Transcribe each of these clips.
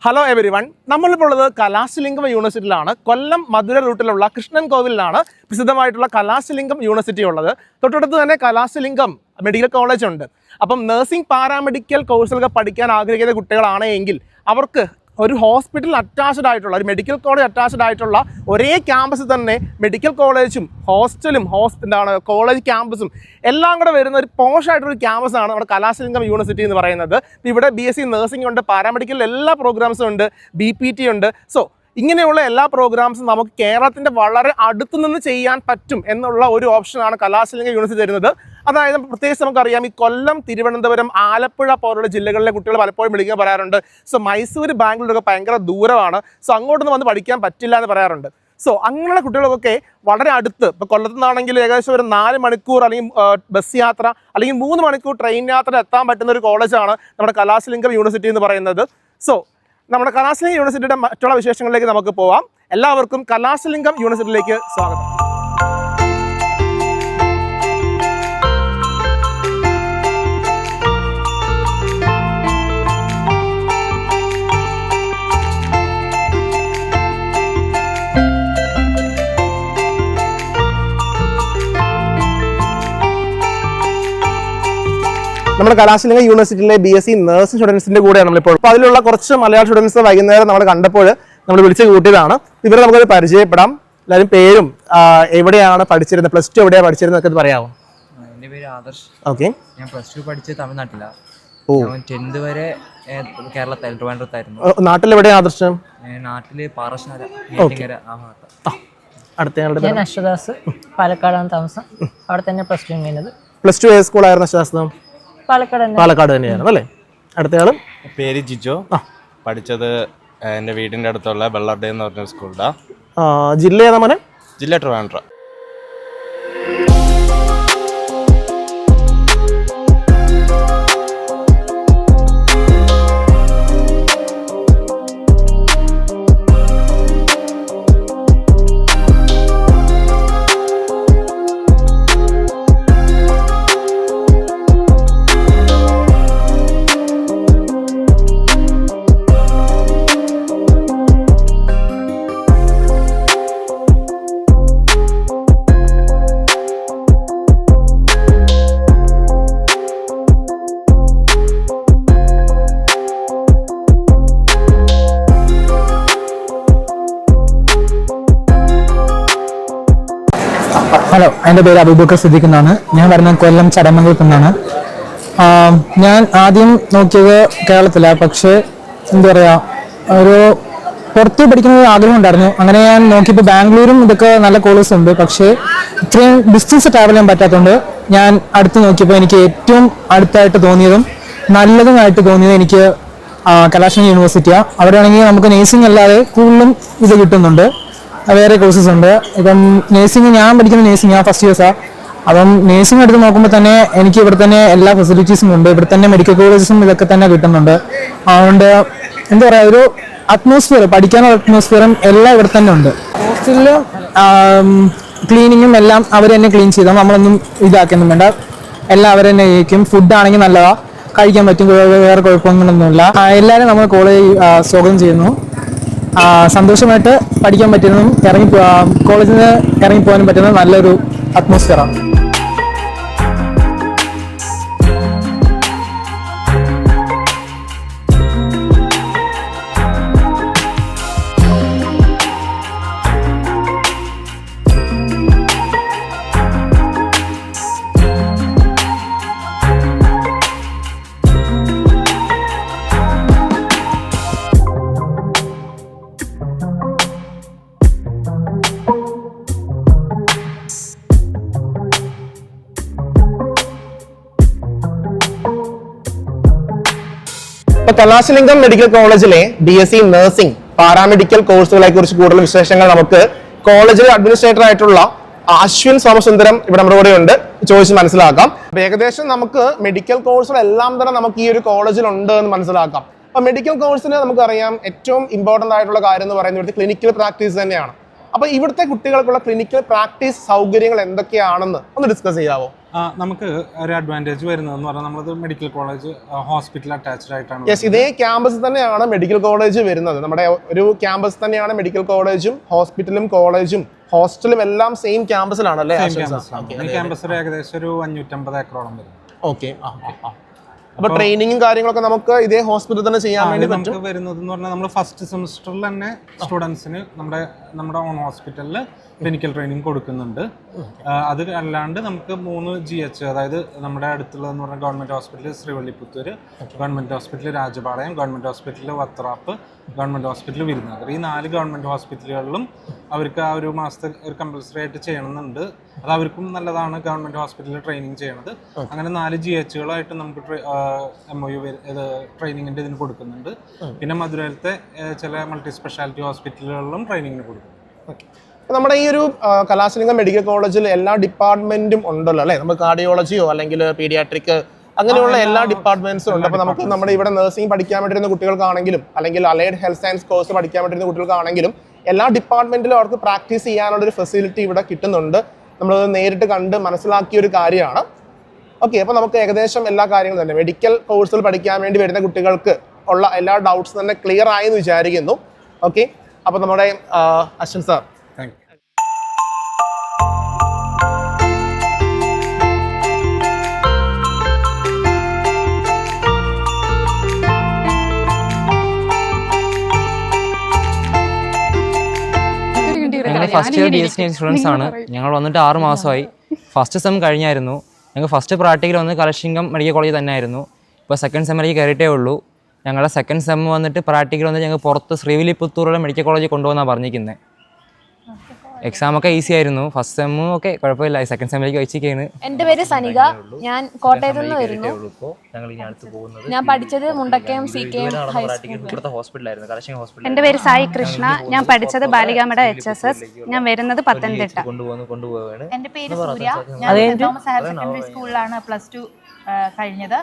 Hello every one, നമ്മളിപ്പോൾ ഉള്ളത് കലാശലിംഗം യൂണിവേഴ്സിറ്റിയിലാണ്. കൊല്ലം മധുര റൂട്ടിലുള്ള Krishnan കോവിലാണ് പ്രസിദ്ധമായിട്ടുള്ള കലാശലിംഗം university ഉള്ളത്. തൊട്ടടുത്ത് തന്നെ കലാശലിംഗം മെഡിക്കൽ കോളേജ് ഉണ്ട്. അപ്പം നഴ്സിംഗ് പാരാമെഡിക്കൽ കോഴ്സുകളൊക്കെ പഠിക്കാൻ ആഗ്രഹിക്കുന്ന കുട്ടികളാണ് എങ്കിൽ അവർക്ക് ഒരു ഹോസ്പിറ്റൽ അറ്റാച്ച്ഡ് ആയിട്ടുള്ള ഒരു മെഡിക്കൽ കോളേജ് അറ്റാച്ച്ഡ് ആയിട്ടുള്ള ഒരേ ക്യാമ്പസിൽ തന്നെ മെഡിക്കൽ കോളേജും ഹോസ്റ്റലും കോളേജ് ക്യാമ്പസും എല്ലാം കൂടെ വരുന്ന ഒരു പോഷായിട്ടൊരു ക്യാമ്പസാണ് നമ്മുടെ കലാശലിംഗം യൂണിവേഴ്സിറ്റി എന്ന് പറയുന്നത്. ഇവിടെ BSc നഴ്സിംഗ് ഉണ്ട്, പാരാമെഡിക്കൽ എല്ലാ പ്രോഗ്രാംസും ഉണ്ട്, BPT ഉണ്ട്. സോ ഇങ്ങനെയുള്ള എല്ലാ പ്രോഗ്രാംസും നമുക്ക് കേരളത്തിൻ്റെ വളരെ അടുത്തു നിന്ന് ചെയ്യാൻ പറ്റും എന്നുള്ള ഒരു ഓപ്ഷനാണ് കലാശലിംഗം യൂണിവേഴ്സിറ്റി തരുന്നത്. അതായത് പ്രത്യേകിച്ച് നമുക്കറിയാം, ഈ കൊല്ലം, തിരുവനന്തപുരം, ആലപ്പുഴ പോലുള്ള ജില്ലകളിലെ കുട്ടികൾ പലപ്പോഴും വിളിക്കാൻ പറയാറുണ്ട്. സോ മൈസൂർ, ബാംഗ്ലൂരൊക്കെ ഭയങ്കര ദൂരമാണ്, സോ അങ്ങോട്ടൊന്നും വന്ന് പഠിക്കാൻ പറ്റില്ല എന്ന് പറയാറുണ്ട്. സോ അങ്ങനെയുള്ള കുട്ടികൾക്കൊക്കെ വളരെ അടുത്ത്, ഇപ്പോൾ കൊല്ലത്തു നിന്നാണെങ്കിൽ ഏകദേശം ഒരു 4 മണിക്കൂർ അല്ലെങ്കിൽ ബസ് യാത്ര അല്ലെങ്കിൽ 3 മണിക്കൂർ ട്രെയിൻ യാത്ര എത്താൻ പറ്റുന്ന ഒരു കോളേജാണ് നമ്മുടെ കലാശലിംഗം യൂണിവേഴ്സിറ്റി എന്ന് പറയുന്നത്. സോ നമ്മുടെ കലാശലിംഗം യൂണിവേഴ്സിറ്റിയുടെ മറ്റുള്ള വിശേഷങ്ങളിലേക്ക് നമുക്ക് പോവാം. എല്ലാവർക്കും കലാശലിംഗം യൂണിവേഴ്സിറ്റിയിലേക്ക് സ്വാഗതം. നമ്മുടെ കലാശലിംഗം യൂണിവേഴ്സിറ്റിയിലെ BSc നഴ്സിംഗ് സ്റ്റുഡൻസിന്റെ കൂടെയാണ് നമ്മളിപ്പോൾ. അപ്പോൾ അതിലുള്ള കുറച്ച് മലയാള സ്റ്റുഡൻസ് വൈകുന്നേരം നമ്മൾ കണ്ടപ്പോൾ നമ്മൾ വിളിച്ച് കൂട്ടിയതാണ്. ഇവരെ നമുക്കത് പരിചയപ്പെടാം. എല്ലാവരും പേരും എവിടെയാണ് പഠിച്ചിരുന്നത്, +2 എവിടെയാണ് പഠിച്ചിരുന്നത് ഒക്കെ പറയാമോ? എൻ്റെ പേര് ആദർശ്. ഓക്കെ. ഞാൻ +2 പഠിച്ചത് തമിഴ്നാട്ടിലാണ്. 10th വരെ കേരളത്തിൽ ട്രിവാൻഡ്രത്തായിരുന്നു. നാട്ടിലെവിടെയാണ് ആദർശ്? നാട്ടില് പാറശാല, അടുത്ത ഞാൻ അശ്വദാസ്, പാലക്കാടാണ് താമസം. അവിടെ തന്നെ +2 കഴിഞ്ഞത്. +2 ഏത് സ്കൂളായിരുന്നു അശ്വദാസ്? പാലക്കാട് തന്നെയാണ് അല്ലേ? അടുത്തയാളും പേര് ജിജോ. പഠിച്ചത് എൻ്റെ വീടിൻ്റെ അടുത്തുള്ള വെള്ളാട്ട എന്ന് പറഞ്ഞ സ്കൂളിലാണ്. ജില്ല ഏതാ മോനെ? ജില്ല ട്രിവാൻഡ്രം. ഹലോ, എൻ്റെ പേര് അബൂബക്കർ സിദ്ദീഖ് എന്നാണ്. ഞാൻ വരുന്നത് കൊല്ലം ചടമംഗലത്ത് നിന്നാണ്. ഞാൻ ആദ്യം നോക്കിയത് കേരളത്തിലാണ്. പക്ഷേ എന്താ പറയുക, ഒരു പുറത്ത് പഠിക്കുന്നത് ആഗ്രഹം ഉണ്ടായിരുന്നു. അങ്ങനെ ഞാൻ നോക്കിയപ്പോൾ ബാംഗ്ലൂരും ഇതൊക്കെ നല്ല കോളേജ് ഉണ്ട്. പക്ഷേ ഇത്രയും ഡിസ്റ്റൻസ് ട്രാവൽ ചെയ്യാൻ പറ്റാത്തതുകൊണ്ട് ഞാൻ അടുത്ത് നോക്കിയപ്പോൾ എനിക്ക് ഏറ്റവും അടുത്തായിട്ട് തോന്നിയതും നല്ലതുമായിട്ട് തോന്നിയത് എനിക്ക് കലാശലിംഗം യൂണിവേഴ്സിറ്റിയാണ്. അവിടെ ആണെങ്കിൽ നമുക്ക് നേഴ്സിംഗ് അല്ലാതെ കൂടുതലും ഇത് കിട്ടുന്നുണ്ട്, വേറെ കോഴ്സസ് ഉണ്ട്. ഇപ്പം നേഴ്സിംഗ്, ഞാൻ പഠിക്കുന്ന നേഴ്സിംഗ്, ഞാൻ ഫസ്റ്റ് ഇയേഴ്സാണ്. അപ്പം നേഴ്സിംഗ് എടുത്ത് നോക്കുമ്പോൾ തന്നെ എനിക്ക് ഇവിടെ തന്നെ എല്ലാ ഫെസിലിറ്റീസും ഉണ്ട്. ഇവിടെ തന്നെ മെഡിക്കൽ കോളേജസും ഇതൊക്കെ തന്നെ കിട്ടുന്നുണ്ട്. അതുകൊണ്ട് എന്താ പറയുക, ഒരു അറ്റ്മോസ്ഫിയർ, പഠിക്കാനുള്ള അറ്റ്മോസ്ഫിയറും എല്ലാം ഇവിടെ തന്നെ ഉണ്ട്. ഹോസ്റ്റലിലും ക്ലീനിങ്ങും എല്ലാം അവർ തന്നെ ക്ലീൻ ചെയ്താൽ നമ്മളൊന്നും ഇതാക്കൊന്നും വേണ്ട, എല്ലാം അവർ തന്നെ ചെയ്യിക്കും. ഫുഡാണെങ്കിൽ നല്ലതാണ്, കഴിക്കാൻ പറ്റും, വേറെ കുഴപ്പങ്ങളൊന്നുമില്ല. എല്ലാവരും നമ്മൾ കോളേജ് സ്വാഗതം ചെയ്യുന്നു. സന്തോഷമായിട്ട് പഠിക്കാൻ പറ്റുന്നതും കോളേജിൽ നിന്ന് ഇറങ്ങിപ്പോകാനും പറ്റുന്ന നല്ലൊരു അറ്റ്മോസ്ഫിയറാണ്. കലാശലിംഗം മെഡിക്കൽ കോളേജിലെ BSc നഴ്സിംഗ് പാരാമെഡിക്കൽ കോഴ്സുകളെ കുറിച്ച് കൂടുതൽ വിശേഷങ്ങൾ നമുക്ക് കോളേജിലെ അഡ്മിനിസ്ട്രേറ്റർ ആയിട്ടുള്ള അശ്വിൻ സോമസുന്ദരം ഇവിടെ നമ്മുടെ കൂടെ ഉണ്ട്, ചോദിച്ച് മനസ്സിലാക്കാം. ഏകദേശം നമുക്ക് മെഡിക്കൽ കോഴ്സുകളെല്ലാം തന്നെ നമുക്ക് ഈ ഒരു കോളേജിൽ ഉണ്ട് എന്ന് മനസ്സിലാക്കാം. അപ്പൊ മെഡിക്കൽ കോഴ്സിന് നമുക്കറിയാം ഏറ്റവും ഇമ്പോർട്ടന്റ് ആയിട്ടുള്ള കാര്യം എന്ന് പറയുന്നത് ഇവിടുത്തെ ക്ലിനിക്കൽ പ്രാക്ടീസ് തന്നെയാണ്. അപ്പോൾ ഇവിടുത്തെ കുട്ടികൾക്കുള്ള ക്ലിനിക്കൽ പ്രാക്ടീസ് സൗകര്യങ്ങൾ എന്തൊക്കെയാണെന്ന് ഒന്ന് ഡിസ്കസ് ചെയ്യാവോ? നമുക്ക് ഒരു അഡ്വാൻറ്റേജ് വരുന്നതെന്ന് പറഞ്ഞാൽ നമ്മളത് മെഡിക്കൽ കോളേജ് ഹോസ്പിറ്റൽ അറ്റാച്ച്ഡ് ആയിട്ടാണ്. യെസ്, ഇതേ ക്യാമ്പസ് തന്നെയാണ് മെഡിക്കൽ കോളേജ് വരുന്നത്. നമ്മുടെ ഒരു ക്യാമ്പസ് തന്നെയാണ് മെഡിക്കൽ കോളേജും ഹോസ്പിറ്റലും കോളേജും ഹോസ്റ്റലും എല്ലാം സെയിം ക്യാമ്പസിലാണല്ലേ? ഈ ക്യാമ്പസിൽ ഏകദേശം ഒരു 550 ഏക്കറോളം വരും. ഓക്കെ. അപ്പൊ ട്രെയിനിങ്ങും കാര്യങ്ങളൊക്കെ നമുക്ക് ഇതേ ഹോസ്പിറ്റലിൽ തന്നെ ചെയ്യാൻ വേണ്ടി നമുക്ക് വരുന്നത് എന്ന് പറഞ്ഞാൽ നമ്മൾ ഫസ്റ്റ് സെമിസ്റ്ററിൽ തന്നെ സ്റ്റുഡൻസിന് നമ്മുടെ ഓൺ ഹോസ്പിറ്റലിൽ ക്ലിനിക്കൽ ട്രെയിനിങ് കൊടുക്കുന്നുണ്ട്. അത് അല്ലാണ്ട് നമുക്ക് 3 GH, അതായത് നമ്മുടെ അടുത്തുള്ളതെന്ന് പറഞ്ഞാൽ government hospital Srivilliputhur, government hospital Rajapalayam, government hospital Watrap, government hospital Virudhunagar, ഈ 4 ഗവൺമെൻറ് ഹോസ്പിറ്റലുകളിലും അവർക്ക് ആ ഒരു മാസത്തെ ഒരു കമ്പൽസറി ആയിട്ട് ചെയ്യണമെന്നുണ്ട്. അത് അവർക്കും നല്ലതാണ് ഗവൺമെൻറ് ഹോസ്പിറ്റലിൽ ട്രെയിനിങ് ചെയ്യണത്. അങ്ങനെ 4 GHകളായിട്ട് നമുക്ക് MOU ട്രെയിനിങ്ങിൻ്റെ ഇതിന് കൊടുക്കുന്നുണ്ട്. പിന്നെ മധുരയിലത്തെ ചില മൾട്ടി സ്പെഷ്യാലിറ്റി ഹോസ്പിറ്റലുകളിലും ട്രെയിനിങ്ങിന് കൊടുക്കുന്നുണ്ട്. നമ്മുടെ ഈ ഒരു കലാശലിംഗം മെഡിക്കൽ കോളേജിൽ എല്ലാ ഡിപ്പാർട്ട്മെന്റും ഉണ്ടല്ലോ അല്ലേ? നമുക്ക് കാർഡിയോളജിയോ അല്ലെങ്കിൽ പീഡിയാട്രിക് അങ്ങനെയുള്ള എല്ലാ ഡിപ്പാർട്ട്മെന്റ്സും ഉണ്ട്. അപ്പോൾ നമുക്ക് നമ്മുടെ ഇവിടെ നഴ്സിംഗ് പഠിക്കാൻ വേണ്ടിയിരുന്ന കുട്ടികൾക്കാണെങ്കിലും അല്ലെങ്കിൽ അലൈഡ് ഹെൽത്ത് സയൻസ് കോഴ്സ് പഠിക്കാൻ വേണ്ടിയിരുന്ന കുട്ടികൾക്കാണെങ്കിലും എല്ലാ ഡിപ്പാർട്ട്മെന്റിലും അവർക്ക് പ്രാക്ടീസ് ചെയ്യാനുള്ളൊരു ഫെസിലിറ്റി ഇവിടെ കിട്ടുന്നുണ്ട്. നമ്മൾ നേരിട്ട് കണ്ട് മനസ്സിലാക്കിയ ഒരു കാര്യമാണ്. ഓക്കെ, അപ്പോൾ നമുക്ക് ഏകദേശം എല്ലാ കാര്യങ്ങളും തന്നെ മെഡിക്കൽ കോഴ്സുകൾ പഠിക്കാൻ വേണ്ടി വരുന്ന കുട്ടികൾക്ക് ഉള്ള എല്ലാ ഡൗട്ട്സും തന്നെ ക്ലിയർ ആയെന്ന് വിചാരിക്കുന്നു. ഓക്കെ, അപ്പോൾ നമ്മുടെ അശ്വിൻ സാർ, ഞങ്ങൾ ഫസ്റ്റ് ഇയർ BSc സ്റ്റുഡൻസ് ആണ്. ഞങ്ങൾ വന്നിട്ട് 6 മാസമായി. ഫസ്റ്റ് സെം കഴിഞ്ഞായിരുന്നു. ഞങ്ങൾ ഫസ്റ്റ് പ്രാക്ടിക്കൽ വന്ന് കലാശലിംഗം മെഡിക്കൽ കോളേജ് തന്നെ ആയിരുന്നു. ഇപ്പോൾ സെക്കൻഡ് സെമ്മിലേക്ക് കയറിയിട്ടേ ഉള്ളൂ. ഞങ്ങളുടെ സെക്കൻഡ് സെം വന്നിട്ട് പ്രാക്ടിക്കൽ വന്ന് ഞങ്ങൾ പുറത്ത് ശ്രീവില്ലിപുത്തൂറുള്ള മെഡിക്കൽ കോളേജിൽ കൊണ്ടുപോകാനാണ് പറഞ്ഞിരിക്കുന്നത്. എക്സാമൊക്കെ ഈസി ആയിരുന്നു. ഫസ്റ്റ് സെമ്മും ഒക്കെ കുഴപ്പമില്ല. സെക്കൻഡ് സെമ്മിലേക്ക് വെച്ചിരിക്കുകയാണ്. എൻ്റെ പേര് സനിക, ഞാൻ കോട്ടയത്ത് നിന്ന് വരുന്നു. ഞാൻ പഠിച്ചത് മുണ്ടക്കയം CKM ഹൈസ്കൂൾ. എൻ്റെ പേര് സായി കൃഷ്ണ, ഞാൻ പഠിച്ചത് ബാലികാമഠ HSS, ഞാൻ വരുന്നത് പത്തനംതിട്ട. എൻ്റെ പേര് സൂര്യ, ഞാൻ സെന്റ് തോമസ് ഹയർ സെക്കൻഡറി സ്കൂളിലാണ് +2 കഴിഞ്ഞത്.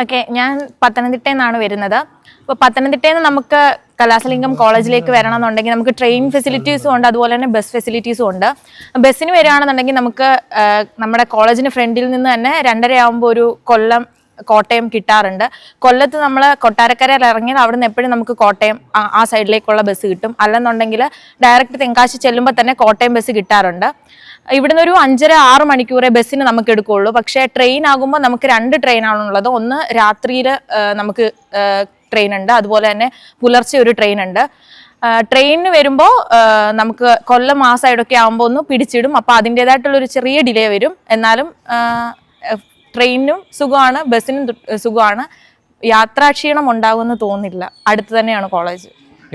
ഓക്കെ, ഞാൻ പത്തനംതിട്ടയിൽ നിന്നാണ് വരുന്നത്. അപ്പോൾ പത്തനംതിട്ടയിൽ നിന്ന് നമുക്ക് കലാശലിംഗം കോളേജിലേക്ക് വരണമെന്നുണ്ടെങ്കിൽ നമുക്ക് ട്രെയിൻ ഫെസിലിറ്റീസും ഉണ്ട്, അതുപോലെ തന്നെ ബസ് ഫെസിലിറ്റീസും ഉണ്ട്. ബസ്സിന് വരികയാണെന്നുണ്ടെങ്കിൽ നമുക്ക് നമ്മുടെ കോളേജിന് ഫ്രണ്ടിൽ നിന്ന് തന്നെ 2:30 ആകുമ്പോൾ ഒരു കൊല്ലം കോട്ടയം കിട്ടാറുണ്ട്. കൊല്ലത്ത് നമ്മൾ കൊട്ടാരക്കരയിൽ ഇറങ്ങിയാൽ അവിടെ നിന്ന് എപ്പോഴും നമുക്ക് കോട്ടയം ആ സൈഡിലേക്കുള്ള ബസ് കിട്ടും. അല്ലെന്നുണ്ടെങ്കിൽ ഡയറക്റ്റ് തെങ്കാശി ചെല്ലുമ്പോൾ തന്നെ കോട്ടയം ബസ് കിട്ടാറുണ്ട്. ഇവിടുന്ന് ഒരു 5.5-6 മണിക്കൂറേ ബസ്സിന് നമുക്ക് എടുക്കുകയുള്ളൂ. പക്ഷേ ട്രെയിൻ ആകുമ്പോൾ നമുക്ക് 2 ട്രെയിനാണുള്ളത്. ഒന്ന് രാത്രിയിൽ നമുക്ക് ട്രെയിൻ ഉണ്ട്, അതുപോലെ തന്നെ പുലർച്ചെ ഒരു ട്രെയിൻ ഉണ്ട്. ട്രെയിനിന് വരുമ്പോൾ നമുക്ക് കൊല്ലം ആ സൈഡൊക്കെ ആകുമ്പോൾ ഒന്ന് പിടിച്ചിടും. അപ്പോൾ അതിൻ്റേതായിട്ടുള്ളൊരു ചെറിയ ഡിലേ വരും. എന്നാലും ട്രെയിനും സുഖമാണ്, ബസ്സിനും സുഖമാണ്. യാത്രാക്ഷീണം ഉണ്ടാകുമെന്ന് തോന്നുന്നില്ല. അടുത്ത് തന്നെയാണ് കോളേജ്.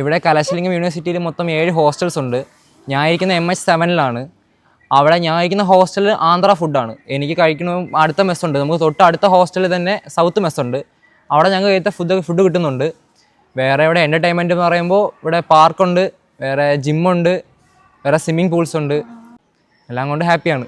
ഇവിടെ കലാശലിംഗം യൂണിവേഴ്സിറ്റിയിൽ മൊത്തം 7 ഹോസ്റ്റൽസ് ഉണ്ട്. ഞാൻ ഇരിക്കുന്ന MH7-ലാണ്. അവിടെ ഞാൻ കഴിക്കുന്ന ഹോസ്റ്റലിൽ ആന്ധ്ര ഫുഡാണ്. എനിക്ക് കഴിക്കണ അടുത്ത മെസ്സുണ്ട്. നമുക്ക് തൊട്ട് അടുത്ത ഹോസ്റ്റലിൽ തന്നെ സൗത്ത് മെസ്സുണ്ട്. അവിടെ ഞങ്ങൾ കഴിച്ച ഫുഡ് കിട്ടുന്നുണ്ട്. വേറെ ഇവിടെ എൻ്റർടൈൻമെൻറ്റ് എന്ന് പറയുമ്പോൾ ഇവിടെ പാർക്കുണ്ട്, വേറെ ജിമ്മുണ്ട്, വേറെ സ്വിമ്മിങ് പൂൾസ് ഉണ്ട്. എല്ലാം കൊണ്ട് ഹാപ്പിയാണ്.